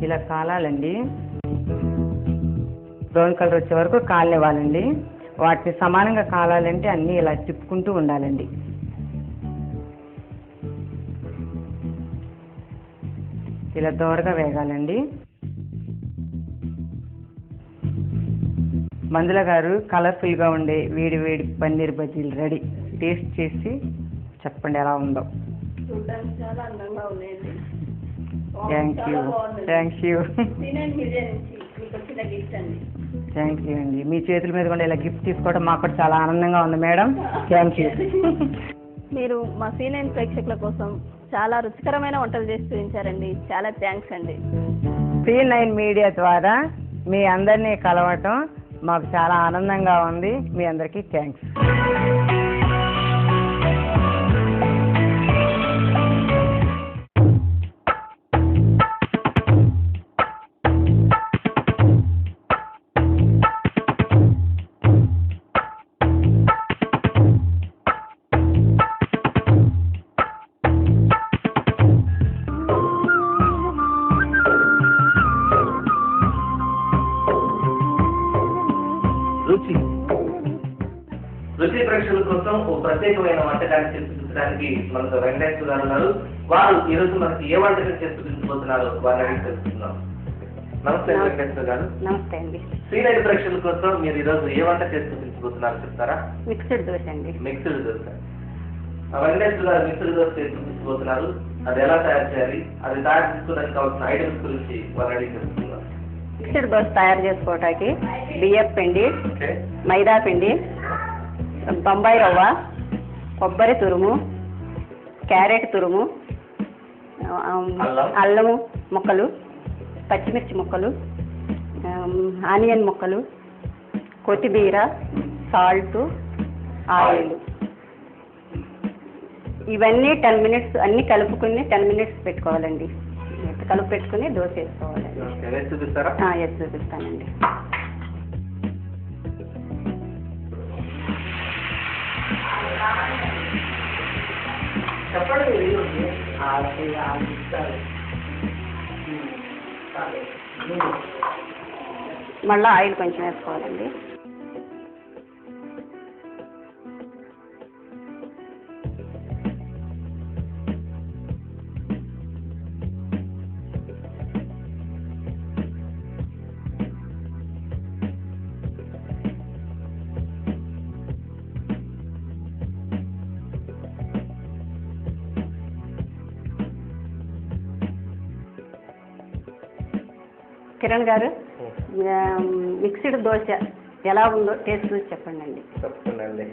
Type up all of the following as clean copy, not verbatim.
ఇలా కాలాలండి. Brown colour వచ్చే వరకు కాలనివ్వాలండి. వాటిని సమానంగా కాలాలంటే అన్నీ ఇలా తిప్పుకుంటూ ఉండాలండి. ఇలా దోరగా వేగాలండి. మంజుల గారు కలర్ఫుల్గా ఉండే వేడి వేడి పన్నీర్ బజ్జీలు రెడీ. టేస్ట్ చేసి చెప్పండి ఎలా ఉందో. థ్యాంక్ యూ అండి. మీ చేతుల మీద కూడా ఇలా గిఫ్ట్ తీసుకోవడం మాకు కూడా చాలా ఆనందంగా ఉంది మేడం. Thank you. మీరు మా సీనియర్ ప్రేక్షకుల కోసం చాలా రుచికరమైన వంటలు చేసి చూపించారండి. చాలా థ్యాంక్స్ అండి. C9 మీడియా ద్వారా మీ అందరినీ కలవటం మాకు చాలా ఆనందంగా ఉంది. మీ అందరికీ థ్యాంక్స్. రుచి ప్రేక్షకుల కోసం ఓ ప్రత్యేకమైన వంటకాన్ని చేసి చూపించడానికి మనకు వెంకటేశ్వర గారు ఉన్నారు. వారు ఈ రోజు మనకి ఏ వంటకం చేసి చూపించబోతున్నారు వారిని అడిగి తెలుసుకుందాం. నమస్తే వెంకటేశ్వర గారు. నమస్తే అండి. C9 ప్రేక్షకుల కోసం మీరు ఈ రోజు ఏ వంట చేసి చూపించబోతున్నారు చెప్తారా? మిక్స్డ్ దోశ అండి. మిక్స్డ్ దోశ. వెంకటేశ్వర గారు మిక్స్డ్ దోశ చేసి చూపించబోతున్నారు. అది ఎలా తయారు చేయాలి, అది తయారు చేసుకోవడానికి కావాల్సిన ఐటమ్స్ గురించి వారిని అడిగి తెలుసుకుందాం. మిక్స్డ్ దోశ తయారు చేసుకోవడానికి బియ్యపు పిండి, మైదా పిండి, బొంబాయి రవ్వ, కొబ్బరి తురుము, క్యారెట్ తురుము, అల్లము ముక్కలు, పచ్చిమిర్చి ముక్కలు, ఆనియన్ ముక్కలు, కొత్తిమీర, సాల్ట్, ఆయిల్, ఇవన్నీ 10 minutes అన్నీ కలుపుకుని 10 minutes పెట్టుకోవాలండి. కలుపు పెట్టుకుని దోశ వేసుకోవాలండి. ఎస్ చూపిస్తానండి. మళ్ళీ ఆయిల్ కొంచెం వేసుకోవాలండి. కిరణ్ గారు, మిక్స్డ్ దోశ ఎలా ఉందో టేస్ట్ చూసి చెప్పండి అండి. చెప్పండి.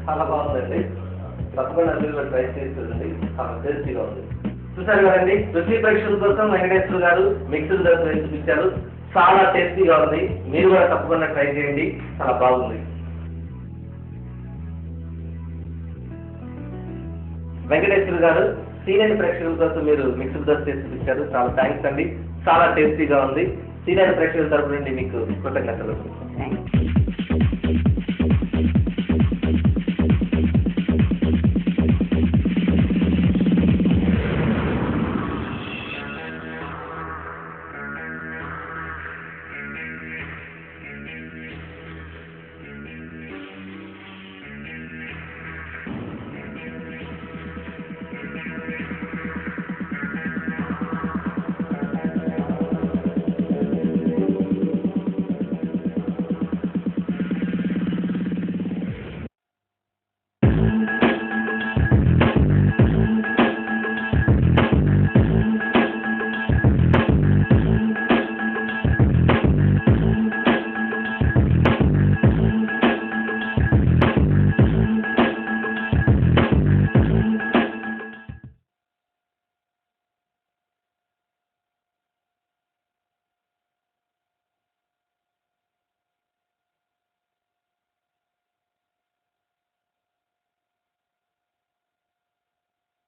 చాలా బాగుందండి. తప్పకుండా అందరూ ట్రై చేసి చూడండి. చాలా టేస్టీగా ఉంది. చూసారు కదండి, రుచి పరీక్షల కోసం వెంకటేశ్వర గారు మిక్స్డ్ దోశ వేసి చూపించారు. చాలా టేస్టీగా ఉంది. మీరు కూడా తప్పకుండా ట్రై చేయండి. చాలా బాగుంది. వెంకటేశ్వర గారు C9 ప్రేక్షకుల కోసం మీరు మిక్స్డ్ దోశ చేసి చూపించారు. చాలా థ్యాంక్స్ అండి. చాలా టేస్టీగా ఉంది. C9 ప్రేక్షకుల తరపు నుండి మీకు కృతజ్ఞతలు.